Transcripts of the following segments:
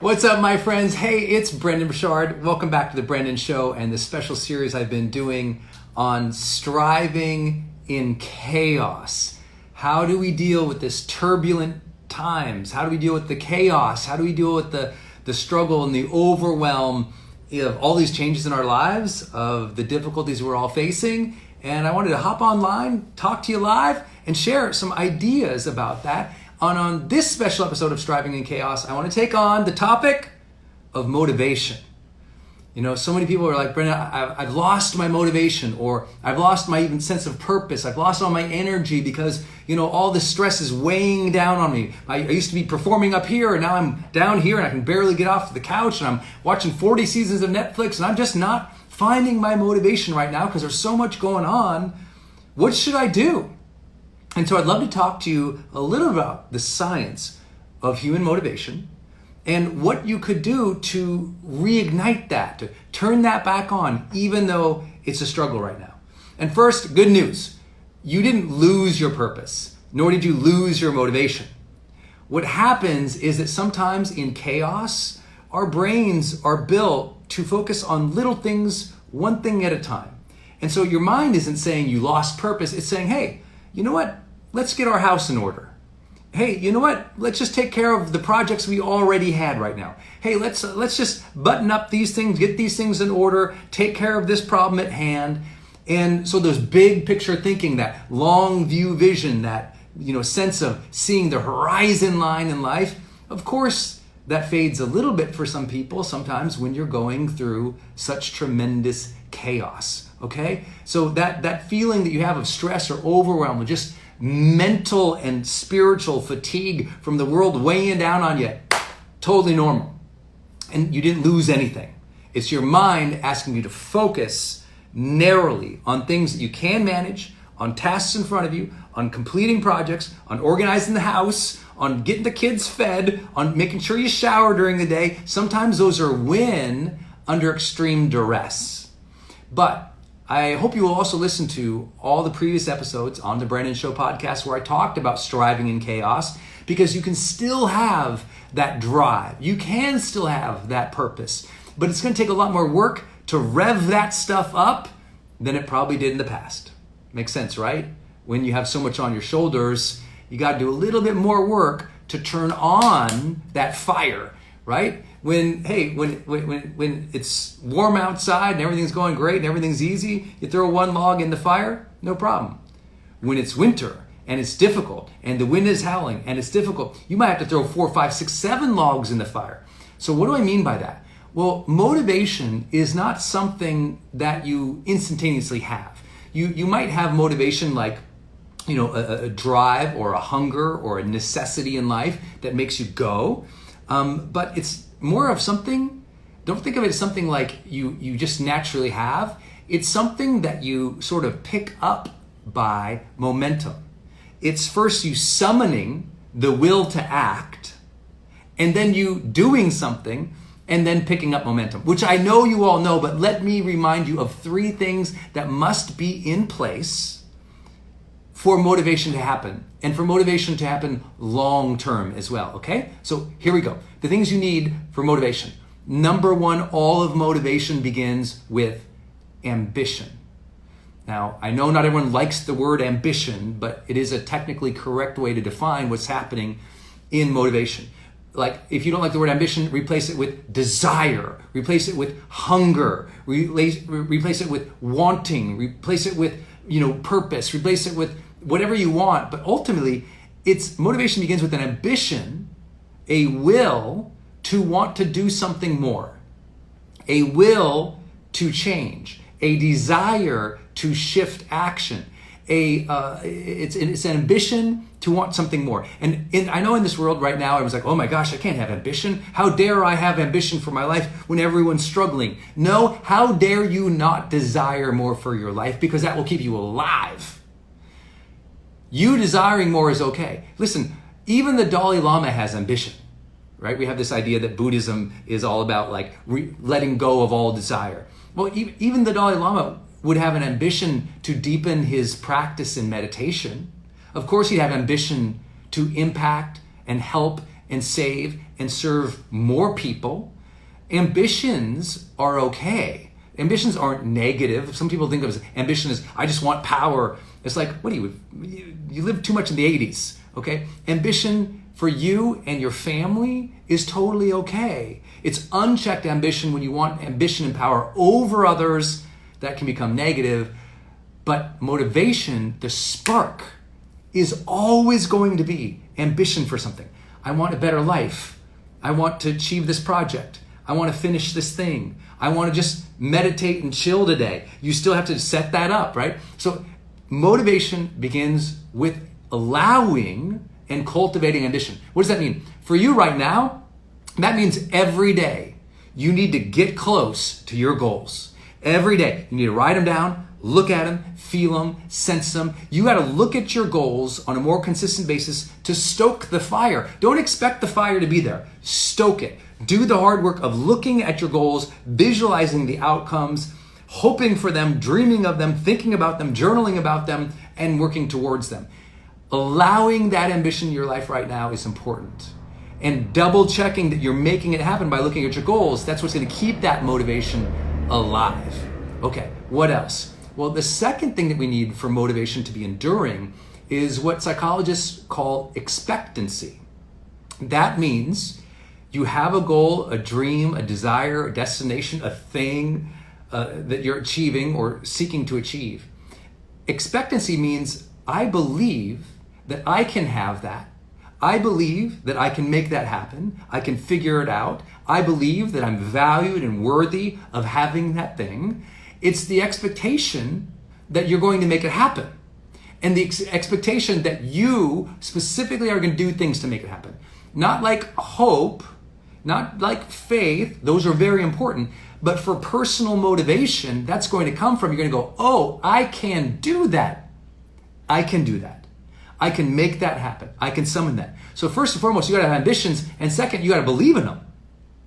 What's up, my friends? Hey, it's Brendon Burchard. Welcome back to the Brendon Show and the special series I've been doing on striving in chaos. How do we deal with this turbulent times? How do we deal with the chaos? How do we deal with the struggle and the overwhelm of all these changes in our lives, of the difficulties we're all facing? And I wanted to hop online, talk to you live, and share some ideas about that. On this special episode of Striving in Chaos, I want to take on the topic of motivation. You know, so many people are like, Brenda, I've lost my motivation, or I've lost my even sense of purpose. I've lost all my energy because, you know, all this stress is weighing down on me. I used to be performing up here, and now I'm down here, and I can barely get off the couch, and I'm watching 40 seasons of Netflix, and I'm just not finding my motivation right now because there's so much going on. What should I do? And so I'd love to talk to you a little about the science of human motivation and what you could do to reignite that, to turn that back on, even though it's a struggle right now. And first, good news. You didn't lose your purpose, nor did you lose your motivation. What happens is that sometimes in chaos, our brains are built to focus on little things, one thing at a time. And so your mind isn't saying you lost purpose. It's saying, hey, you know what? Let's get our house in order. Hey, you know what? Let's just take care of the projects we already had right now. Hey, let's just button up these things, get these things in order, take care of this problem at hand. And so there's big picture thinking, that long view vision, that, you know, sense of seeing the horizon line in life. Of course, that fades a little bit for some people sometimes when you're going through such tremendous chaos. Okay? So that feeling that you have of stress or overwhelm, or just mental and spiritual fatigue from the world weighing down on you, totally normal. And you didn't lose anything. It's your mind asking you to focus narrowly on things that you can manage, on tasks in front of you, on completing projects, on organizing the house, on getting the kids fed, on making sure you shower during the day. Sometimes those are win under extreme duress. But I hope you will also listen to all the previous episodes on the Brendon Show podcast where I talked about striving in chaos, because you can still have that drive. You can still have that purpose, but it's going to take a lot more work to rev that stuff up than it probably did in the past. Makes sense, right? When you have so much on your shoulders, you got to do a little bit more work to turn on that fire, right? When it's warm outside and everything's going great and everything's easy, you throw one log in the fire, no problem. When it's winter and it's difficult and the wind is howling and it's difficult, you might have to throw 4, 5, 6, 7 logs in the fire. So what do I mean by that? Well, motivation is not something that you instantaneously have. You might have motivation like, you know, a drive or a hunger or a necessity in life that makes you go. But it's more of something, don't think of it as something like you just naturally have. It's something that you sort of pick up by momentum. It's first you summoning the will to act, and then you doing something, and then picking up momentum, which I know you all know, but let me remind you of 3 things that must be in place for motivation to happen, and for motivation to happen long term as well, okay? So here we go. The things you need for motivation. Number 1, all of motivation begins with ambition. Now, I know not everyone likes the word ambition, but it is a technically correct way to define what's happening in motivation. Like, if you don't like the word ambition, replace it with desire, replace it with hunger, replace it with wanting, replace it with, you know, purpose, replace it with whatever you want. But ultimately, it's motivation begins with an ambition, a will to want to do something more, a will to change, a desire to shift action. It's an ambition to want something more. And I know in this world right now, I was like, oh my gosh, I can't have ambition. How dare I have ambition for my life when everyone's struggling? No, how dare you not desire more for your life, because that will keep you alive. You desiring more is okay. Listen, even the Dalai Lama has ambition, right? We have this idea that Buddhism is all about like letting go of all desire. Well, even the Dalai Lama would have an ambition to deepen his practice in meditation. Of course, he'd have ambition to impact and help and save and serve more people. Ambitions are okay. Ambitions aren't negative. Some people think of ambition as, I just want power. It's like, what do you live too much in the 80s, okay? Ambition for you and your family is totally okay. It's unchecked ambition when you want ambition and power over others, that can become negative. But motivation, the spark, is always going to be ambition for something. I want a better life. I want to achieve this project. I want to finish this thing. I want to just meditate and chill today. You still have to set that up, right? So motivation begins with allowing and cultivating ambition. What does that mean? For you right now, that means every day you need to get close to your goals. Every day you need to write them down, look at them, feel them, sense them. You got to look at your goals on a more consistent basis to stoke the fire. Don't expect the fire to be there. Stoke it. Do the hard work of looking at your goals, visualizing the outcomes, hoping for them, dreaming of them, thinking about them, journaling about them, and working towards them. Allowing that ambition in your life right now is important. And double checking that you're making it happen by looking at your goals, that's what's going to keep that motivation alive. Okay, what else? Well, the second thing that we need for motivation to be enduring is what psychologists call expectancy. That means you have a goal, a dream, a desire, a destination, a thing that you're achieving or seeking to achieve. Expectancy means I believe that I can have that. I believe that I can make that happen. I can figure it out. I believe that I'm valued and worthy of having that thing. It's the expectation that you're going to make it happen. And the expectation that you specifically are going to do things to make it happen. Not like hope, not like faith. Those are very important. But for personal motivation, that's going to come from, you're going to go, oh, I can do that. I can do that. I can make that happen. I can summon that. So first and foremost, you got to have ambitions. And second, you got to believe in them,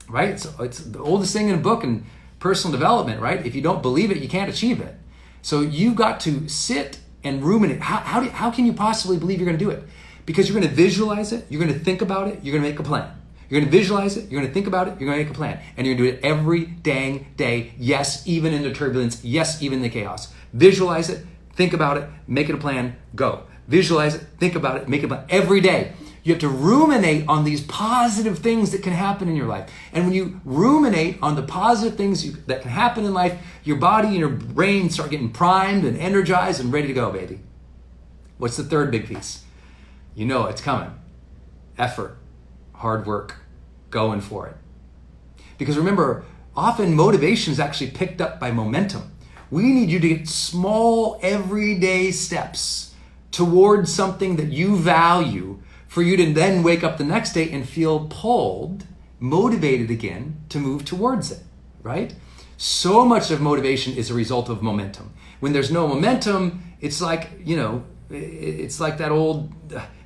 right? So it's the oldest thing in a book in personal development, right? If you don't believe it, you can't achieve it. So you've got to sit and ruminate. How can you possibly believe you're going to do it? Because you're going to visualize it. You're going to think about it. You're going to make a plan. You're going to visualize it. You're going to think about it. You're going to make a plan. And you're going to do it every dang day. Yes, even in the turbulence. Yes, even in the chaos. Visualize it. Think about it. Make it a plan. Go. Visualize it. Think about it. Make it a plan. Every day. You have to ruminate on these positive things that can happen in your life. And when you ruminate on the positive things that can happen in life, your body and your brain start getting primed and energized and ready to go, baby. What's the third big piece? You know it's coming. Effort. Hard work. Going for it. Because remember, often motivation is actually picked up by momentum. We need you to get small, everyday steps towards something that you value for you to then wake up the next day and feel pulled, motivated again to move towards it, right? So much of motivation is a result of momentum. When there's no momentum, it's like, it's like that old,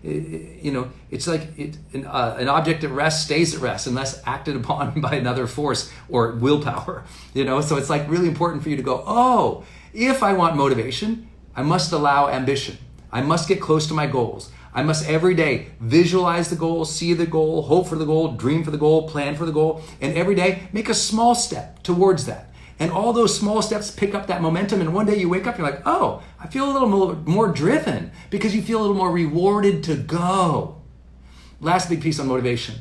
it's like an object at rest stays at rest unless acted upon by another force or willpower, So it's like really important for you to go, oh, if I want motivation, I must allow ambition. I must get close to my goals. I must every day visualize the goal, see the goal, hope for the goal, dream for the goal, plan for the goal, and every day make a small step towards that. And all those small steps pick up that momentum, and one day you wake up, you're like, oh, I feel a little more driven because you feel a little more rewarded to go. Last big piece on motivation.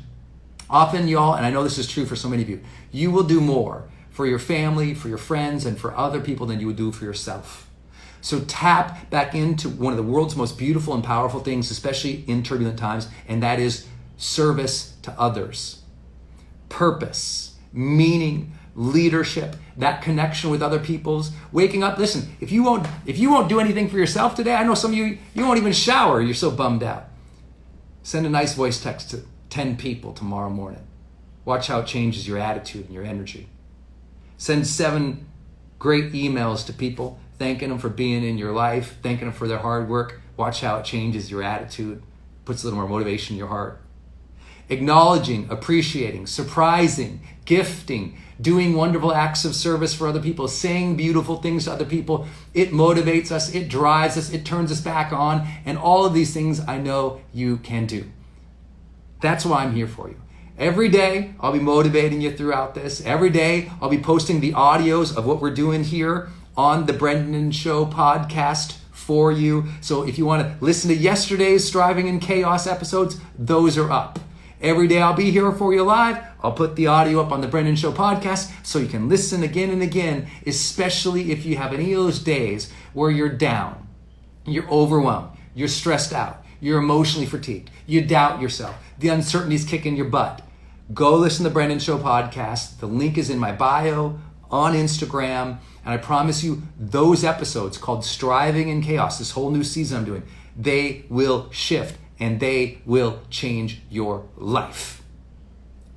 Often y'all, and I know this is true for so many of you, you will do more for your family, for your friends, and for other people than you would do for yourself. So tap back into one of the world's most beautiful and powerful things, especially in turbulent times, and that is service to others. Purpose, meaning, leadership, that connection with other people's. Waking up, listen, if you won't do anything for yourself today, I know some of you won't even shower, you're so bummed out. Send a nice voice text to 10 people tomorrow morning. Watch how it changes your attitude and your energy. Send 7 great emails to people, thanking them for being in your life, thanking them for their hard work. Watch how it changes your attitude, puts a little more motivation in your heart. Acknowledging, appreciating, surprising, gifting, doing wonderful acts of service for other people, saying beautiful things to other people. It motivates us, it drives us, it turns us back on, and all of these things I know you can do. That's why I'm here for you. Every day, I'll be motivating you throughout this. Every day, I'll be posting the audios of what we're doing here on the Brendon Show podcast for you. So if you want to listen to yesterday's Striving in Chaos episodes, those are up. Every day I'll be here for you live. I'll put the audio up on the Brendon Show podcast so you can listen again and again, especially if you have any of those days where you're down, you're overwhelmed, you're stressed out, you're emotionally fatigued, you doubt yourself, the uncertainty's kicking your butt. Go listen to the Brendon Show podcast. The link is in my bio on Instagram. And I promise you, those episodes called Striving in Chaos, this whole new season I'm doing, they will shift and they will change your life.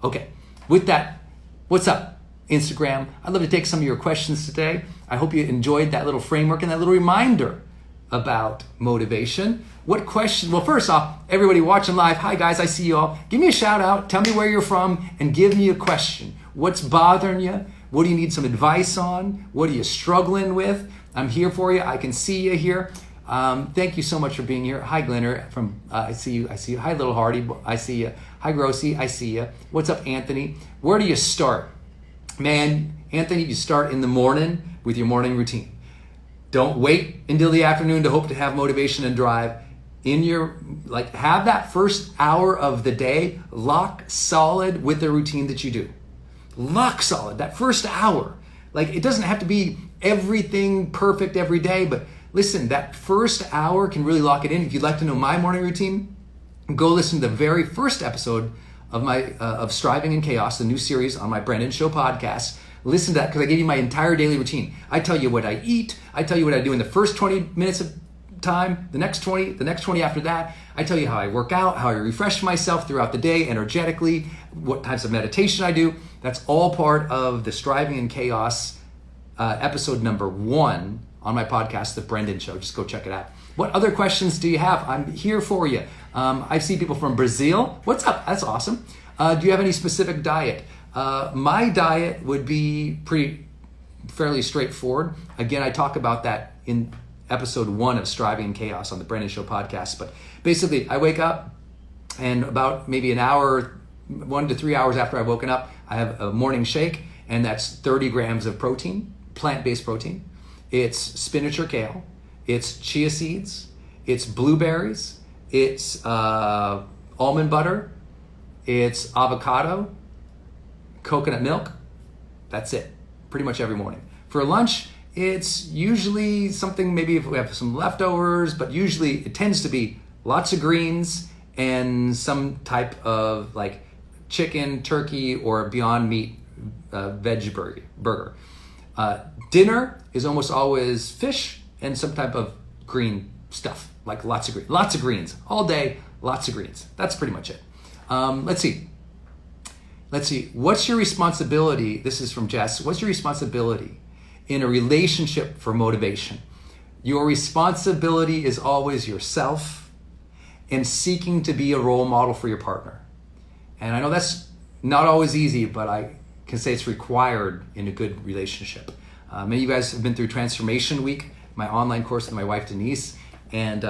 Okay, with that, what's up, Instagram? I'd love to take some of your questions today. I hope you enjoyed that little framework and that little reminder about motivation. What question? Well, first off, everybody watching live, hi guys, I see you all. Give me a shout out, tell me where you're from, and give me a question. What's bothering you? What do you need some advice on? What are you struggling with? I'm here for you. I can see you here. Thank you so much for being here. Hi, Glenner. I see you. Hi, Little Hardy. I see you. Hi, Grossi. I see you. What's up, Anthony? Where do you start? Man, Anthony, you start in the morning with your morning routine. Don't wait until the afternoon to hope to have motivation and drive. Have that first hour of the day lock solid with the routine that you do. Lock solid, that first hour. It doesn't have to be everything perfect every day, but listen, that first hour can really lock it in. If you'd like to know my morning routine, go listen to the very first episode of of Striving in Chaos, the new series on my Brendon Show podcast. Listen to that because I gave you my entire daily routine. I tell you what I eat. I tell you what I do in the first 20 minutes of time, the next 20 after that. I tell you how I work out, how I refresh myself throughout the day energetically, what types of meditation I do. That's all part of the Striving in Chaos episode number 1 on my podcast, The Brendon Show. Just go check it out. What other questions do you have? I'm here for you. I see people from Brazil. What's up? That's awesome. Do you have any specific diet? My diet would be fairly straightforward. Again, I talk about that in episode 1 of Striving in Chaos on the Brendon Show podcast. But basically, I wake up and about maybe an hour, 1 to 3 hours after I've woken up, I have a morning shake, and that's 30 grams of protein, plant-based protein. It's spinach or kale. It's chia seeds. It's blueberries. It's almond butter. It's avocado, coconut milk. That's it, pretty much every morning. For lunch, it's usually something, maybe if we have some leftovers, but usually it tends to be lots of greens and some type of chicken, turkey, or Beyond Meat veg burger. Dinner is almost always fish and some type of green stuff, lots of greens all day, lots of greens. That's pretty much it. Let's see. What's your responsibility? This is from Jess. What's your responsibility in a relationship for motivation? Your responsibility is always yourself and seeking to be a role model for your partner. And I know that's not always easy, but I can say it's required in a good relationship. Many of you guys have been through Transformation Week, my online course with my wife Denise, and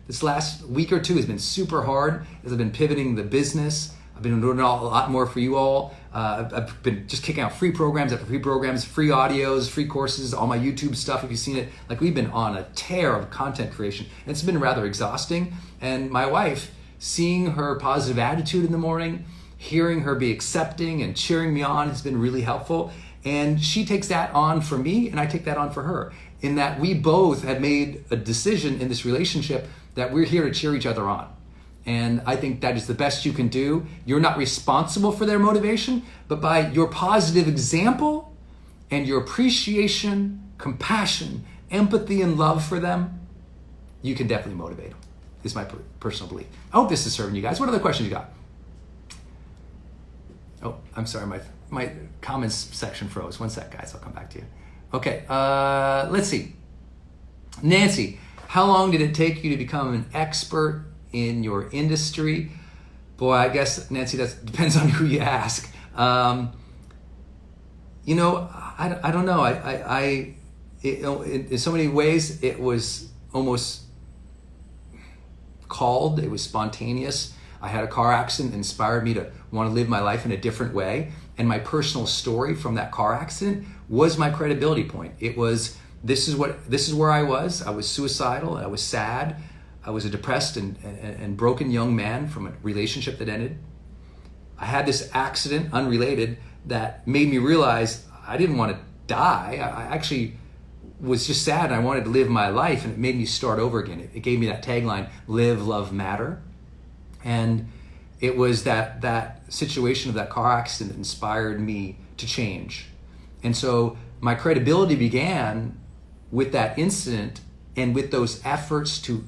this last week or two has been super hard as I've been pivoting the business. I've been doing a lot more for you all. I've been just kicking out free programs after free programs, free audios, free courses, all my YouTube stuff if you've seen it. We've been on a tear of content creation. And it's been rather exhausting. And my wife, seeing her positive attitude in the morning, hearing her be accepting and cheering me on has been really helpful. And she takes that on for me and I take that on for her. In that we both have made a decision in this relationship that we're here to cheer each other on. And I think that is the best you can do. You're not responsible for their motivation, but by your positive example and your appreciation, compassion, empathy, and love for them, you can definitely motivate them, is my personal belief. I hope this is serving you guys. What other questions you got? Oh, I'm sorry, my comments section froze. One sec, guys, I'll come back to you. Okay, let's see. Nancy, how long did it take you to become an expert in your industry? Boy, I guess, Nancy, that depends on who you ask. I don't know. In so many ways, it was almost called. It was spontaneous. I had a car accident that inspired me to want to live my life in a different way. And my personal story from that car accident was my credibility point. It was, this is where I was. I was suicidal. I was sad. I was a depressed and broken young man from a relationship that ended. I had this accident, unrelated, that made me realize I didn't want to die. I actually was just sad and I wanted to live my life, and it made me start over again. It gave me that tagline, live, love, matter. And it was that situation of that car accident that inspired me to change. And so my credibility began with that incident and with those efforts to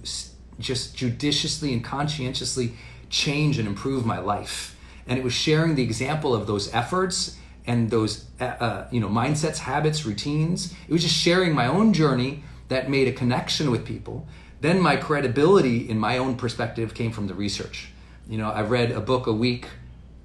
just judiciously and conscientiously change and improve my life. And it was sharing the example of those efforts and those mindsets, habits, routines. It was just sharing my own journey that made a connection with people. Then my credibility in my own perspective came from the research. I've read a book a week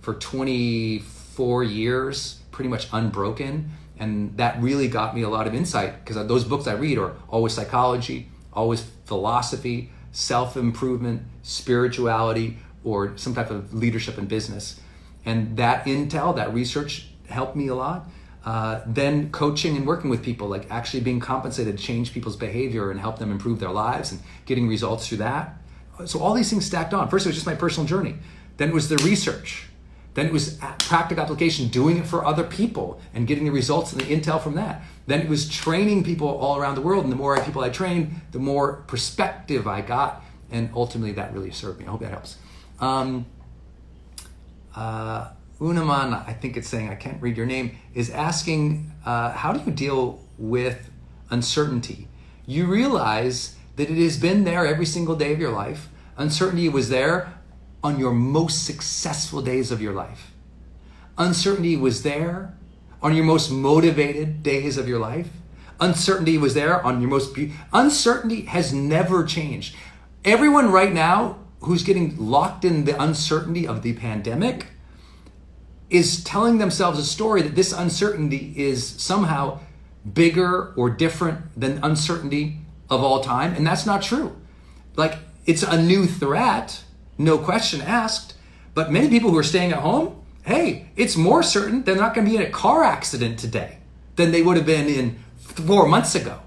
for 24 years, pretty much unbroken. And that really got me a lot of insight, because those books I read are always psychology, always philosophy, self-improvement, spirituality, or some type of leadership in business. And that intel, that research helped me a lot. Then coaching and working with people, like actually being compensated to change people's behavior and help them improve their lives and getting results through that. So all these things stacked on. First, it was just my personal journey. Then it was the research. Then it was practical application, doing it for other people and getting the results and the intel from that. Then it was training people all around the world. And the more people I trained, the more perspective I got. And ultimately that really served me. I hope that helps. Unaman, I think it's saying, I can't read your name, is asking, how do you deal with uncertainty? You realize that it has been there every single day of your life. Uncertainty was there on your most successful days of your life. Uncertainty was there on your most motivated days of your life. Uncertainty was there on your most uncertainty has never changed. Everyone right now who's getting locked in the uncertainty of the pandemic is telling themselves a story that this uncertainty is somehow bigger or different than uncertainty of all time. And that's not true. Like, it's a new threat, no question asked. But many people who are staying at home, hey, it's more certain they're not going to be in a car accident today than they would have been in 4 months ago.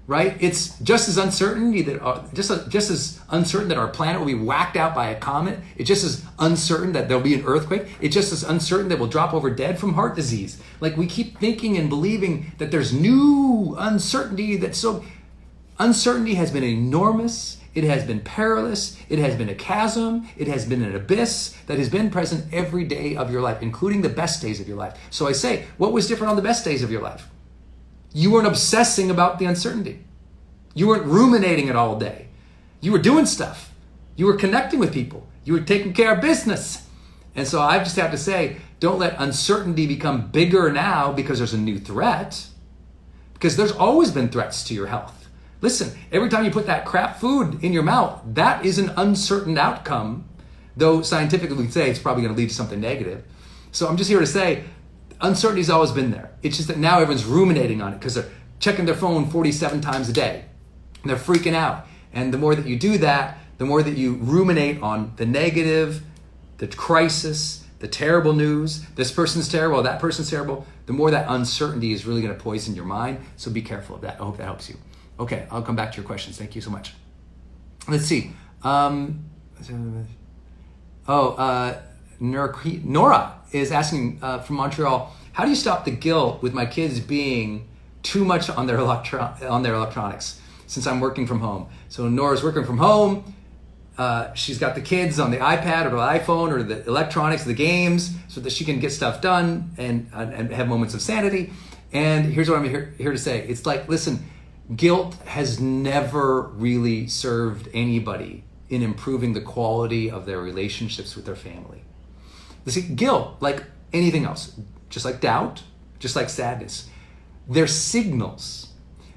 Right? It's just as uncertain that just as uncertain that our planet will be whacked out by a comet. It's just as uncertain that there'll be an earthquake. It's just as uncertain that we'll drop over dead from heart disease. Like, we keep thinking and believing that there's new uncertainty. Uncertainty has been enormous. It has been perilous. It has been a chasm. It has been an abyss that has been present every day of your life, including the best days of your life. So I say, what was different on the best days of your life? You weren't obsessing about the uncertainty. You weren't ruminating it all day. You were doing stuff. You were connecting with people. You were taking care of business. And so I just have to say, don't let uncertainty become bigger now because there's a new threat. Because there's always been threats to your health. Listen, every time you put that crap food in your mouth, that is an uncertain outcome, though scientifically we say it's probably going to lead to something negative. So I'm just here to say, uncertainty's always been there. It's just that now everyone's ruminating on it because they're checking their phone 47 times a day. And they're freaking out. And the more that you do that, the more that you ruminate on the negative, the crisis, the terrible news, this person's terrible, that person's terrible, the more that uncertainty is really going to poison your mind. So be careful of that. I hope that helps you. Okay, I'll come back to your questions. Thank you so much. Let's see. Nora is asking from Montreal, how do you stop the guilt with my kids being too much on their electronics since I'm working from home? So Nora's working from home. She's got the kids on the iPad or the iPhone or the electronics, the games, so that she can get stuff done and have moments of sanity. And here's what I'm here to say. It's like, listen, guilt has never really served anybody in improving the quality of their relationships with their family. You see, guilt, like anything else, just like doubt, just like sadness, they're signals.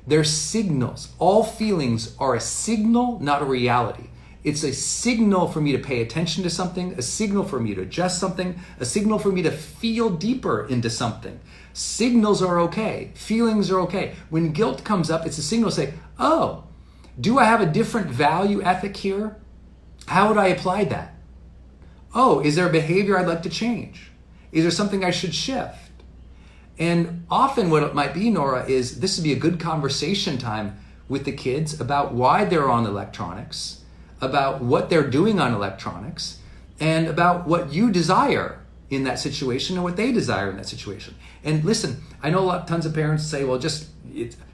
They're signals. All feelings are a signal, not a reality. It's a signal for me to pay attention to something, a signal for me to adjust something, a signal for me to feel deeper into something. Signals are okay. Feelings are okay. When guilt comes up, it's a signal to say, oh, do I have a different value ethic here? How would I apply that? Oh, is there a behavior I'd like to change? Is there something I should shift? And often what it might be, Nora, is this would be a good conversation time with the kids about why they're on electronics, about what they're doing on electronics, and about what you desire in that situation and what they desire in that situation. And listen, I know tons of parents say, well,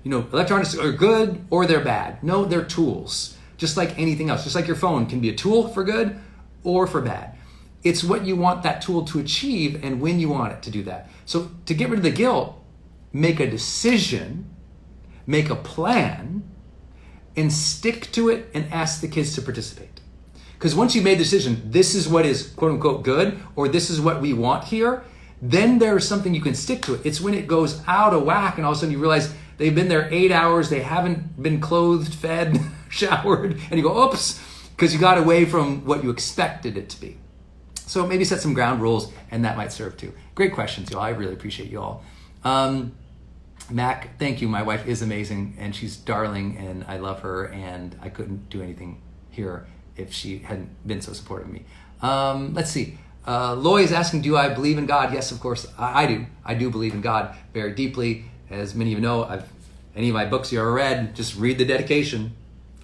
electronics are good or they're bad. No, they're tools, just like anything else. Just like your phone can be a tool for good or for bad. It's what you want that tool to achieve and when you want it to do that. So to get rid of the guilt, make a decision, make a plan, and stick to it and ask the kids to participate. Because once you made the decision, this is what is quote unquote good, or this is what we want here, then there's something you can stick to it. It's when it goes out of whack and all of a sudden you realize they've been there 8 hours, they haven't been clothed, fed, showered, and you go, oops, because you got away from what you expected it to be. So maybe set some ground rules and that might serve too. Great questions, y'all. I really appreciate you all. Mac, thank you. My wife is amazing and she's darling and I love her and I couldn't do anything here if she hadn't been so supportive of me. Let's see. Loy is asking, do I believe in God? Yes, of course, I do. I do believe in God very deeply. As many of you know, any of my books you ever read, just read the dedication,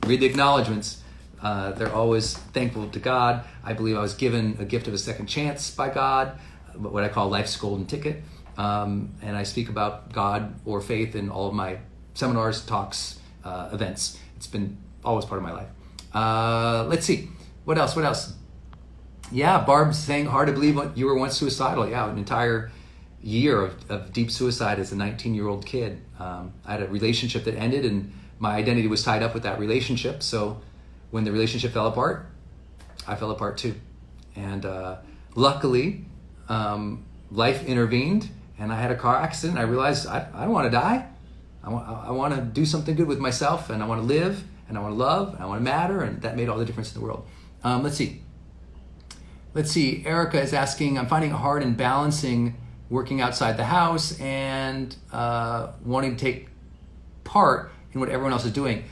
read the acknowledgments. They're always thankful to God. I believe I was given a gift of a second chance by God, what I call life's golden ticket. And I speak about God or faith in all of my seminars, talks, events. It's been always part of my life. Let's see. What else? Yeah, Barb's saying, hard to believe you were once suicidal. Yeah, an entire year of deep suicide as a 19-year-old kid. I had a relationship that ended and my identity was tied up with that relationship. So when the relationship fell apart, I fell apart too. And luckily, life intervened and I had a car accident. I realized I don't want to die. I want to do something good with myself and I want to live and I want to love and I want to matter, and that made all the difference in the world. Let's see. Erica is asking, I'm finding it hard in balancing working outside the house and wanting to take part in what everyone else is doing.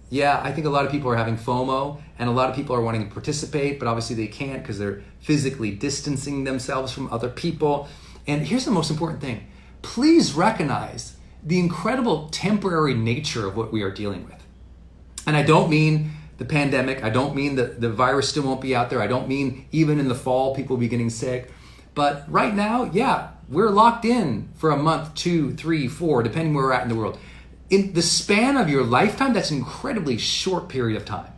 Yeah, I think a lot of people are having FOMO and a lot of people are wanting to participate, but obviously they can't because they're physically distancing themselves from other people. And here's the most important thing. Please recognize the incredible temporary nature of what we are dealing with. And I don't mean the pandemic. I don't mean that the virus still won't be out there. I don't mean even in the fall people will be getting sick. But right now, yeah, we're locked in for a month, 2, 3, 4, depending where we're at in the world. In the span of your lifetime, that's an incredibly short period of time.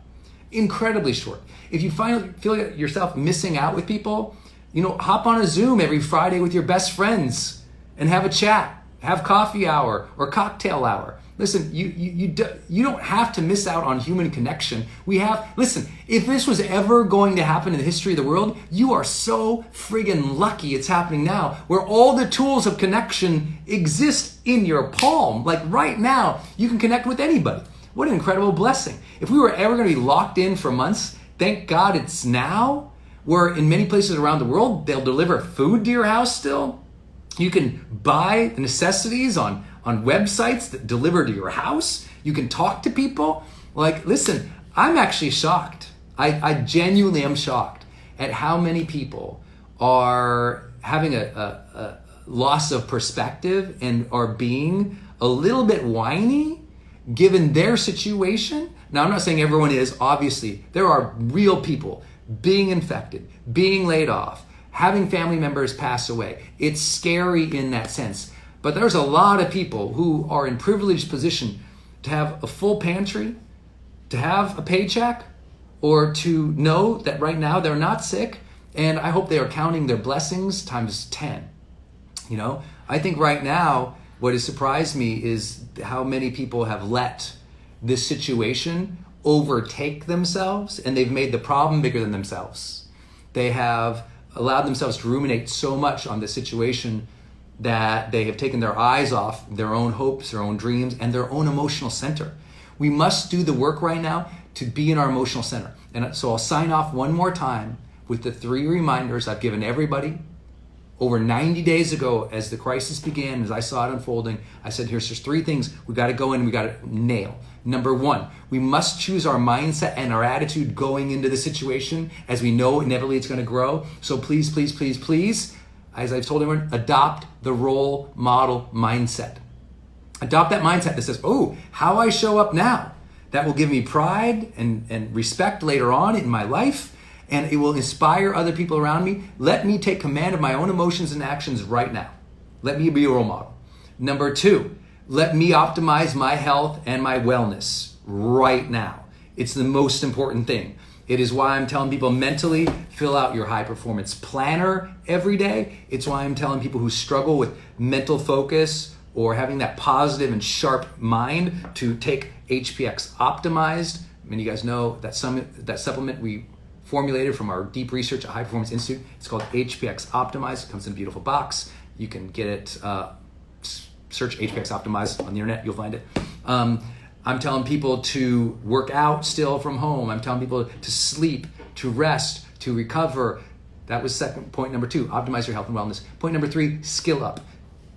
Incredibly short. If you feel yourself missing out with people, hop on a Zoom every Friday with your best friends and have a chat. Have coffee hour or cocktail hour. Listen, you don't have to miss out on human connection. Listen, if this was ever going to happen in the history of the world, you are so friggin' lucky it's happening now, where all the tools of connection exist in your palm. Like right now, you can connect with anybody. What an incredible blessing. If we were ever gonna be locked in for months, thank God it's now, where in many places around the world, they'll deliver food to your house still. You can buy necessities on websites that deliver to your house. You can talk to people. Like, listen, I'm actually shocked. I genuinely am shocked at how many people are having a loss of perspective and are being a little bit whiny given their situation. Now, I'm not saying everyone is. Obviously, there are real people being infected, being laid off, having family members pass away. It's scary in that sense. But there's a lot of people who are in privileged position to have a full pantry, to have a paycheck, or to know that right now they're not sick. And I hope they are counting their blessings times 10. I think right now, what has surprised me is how many people have let this situation overtake themselves, and they've made the problem bigger than themselves. They have allowed themselves to ruminate so much on the situation that they have taken their eyes off their own hopes, their own dreams, and their own emotional center. We must do the work right now to be in our emotional center. And so I'll sign off one more time with the 3 reminders I've given everybody over 90 days ago, as the crisis began, as I saw it unfolding, I said, there's 3 things we got to go in, we got to nail. Number 1, we must choose our mindset and our attitude going into the situation, as we know inevitably it's going to grow. So please, please, please, please, as I've told everyone, adopt the role model mindset. Adopt that mindset that says, oh, how I show up now, that will give me pride and respect later on in my life, and it will inspire other people around me. Let me take command of my own emotions and actions right now. Let me be a role model. Number 2, let me optimize my health and my wellness right now. It's the most important thing. It is why I'm telling people mentally fill out your high performance planner every day. It's why I'm telling people who struggle with mental focus or having that positive and sharp mind to take HPX Optimized. I mean, you guys know that supplement we formulated from our deep research at High Performance Institute. It's called HPX Optimized. It comes in a beautiful box. You can get it, search HPX Optimized on the internet, you'll find it. I'm telling people to work out still from home. I'm telling people to sleep, to rest, to recover. That was point number 2, optimize your health and wellness. Point number 3, skill up.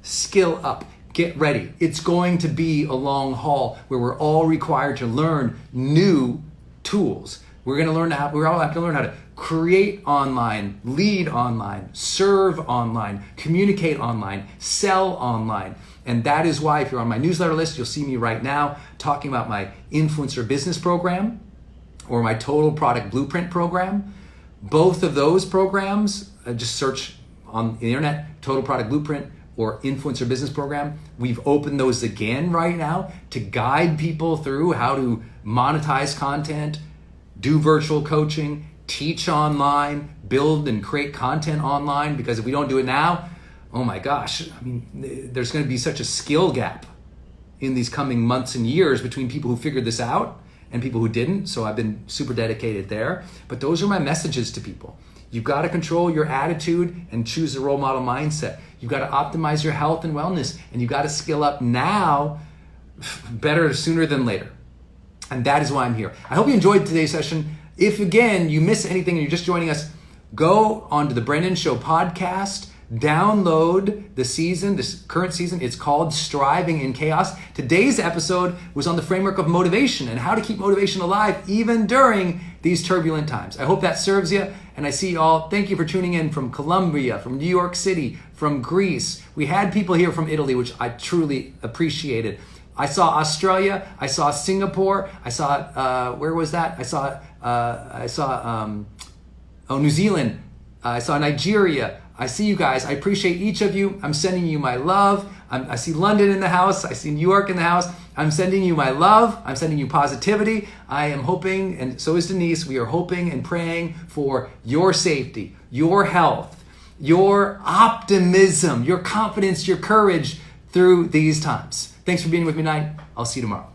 Skill up. Get ready. It's going to be a long haul where we're all required to learn new tools. We all have to learn how to create online, lead online, serve online, communicate online, sell online. And that is why if you're on my newsletter list, you'll see me right now talking about my influencer business program or my total product blueprint program. Both of those programs, just search on the internet, total product blueprint or influencer business program. We've opened those again right now to guide people through how to monetize content, do virtual coaching, teach online, build and create content online. Because if we don't do it now, oh my gosh, I mean, there's going to be such a skill gap in these coming months and years between people who figured this out and people who didn't. So I've been super dedicated there. But those are my messages to people. You've got to control your attitude and choose a role model mindset. You've got to optimize your health and wellness, and you've got to skill up now, better sooner than later. And that is why I'm here. I hope you enjoyed today's session. If again, you miss anything and you're just joining us, go onto the Brendon Show podcast, download this current season. It's called Striving in Chaos. Today's episode was on the framework of motivation and how to keep motivation alive even during these turbulent times. I hope that serves you, and I see you all. Thank you for tuning in from Colombia, from New York City, from Greece. We had people here from Italy, which I truly appreciated. I saw Australia, I saw Singapore, I saw, where was that? I saw New Zealand, I saw Nigeria. I see you guys. I appreciate each of you. I'm sending you my love. I see London in the house. I see New York in the house. I'm sending you my love. I'm sending you positivity. I am hoping, and so is Denise, we are hoping and praying for your safety, your health, your optimism, your confidence, your courage through these times. Thanks for being with me tonight. I'll see you tomorrow.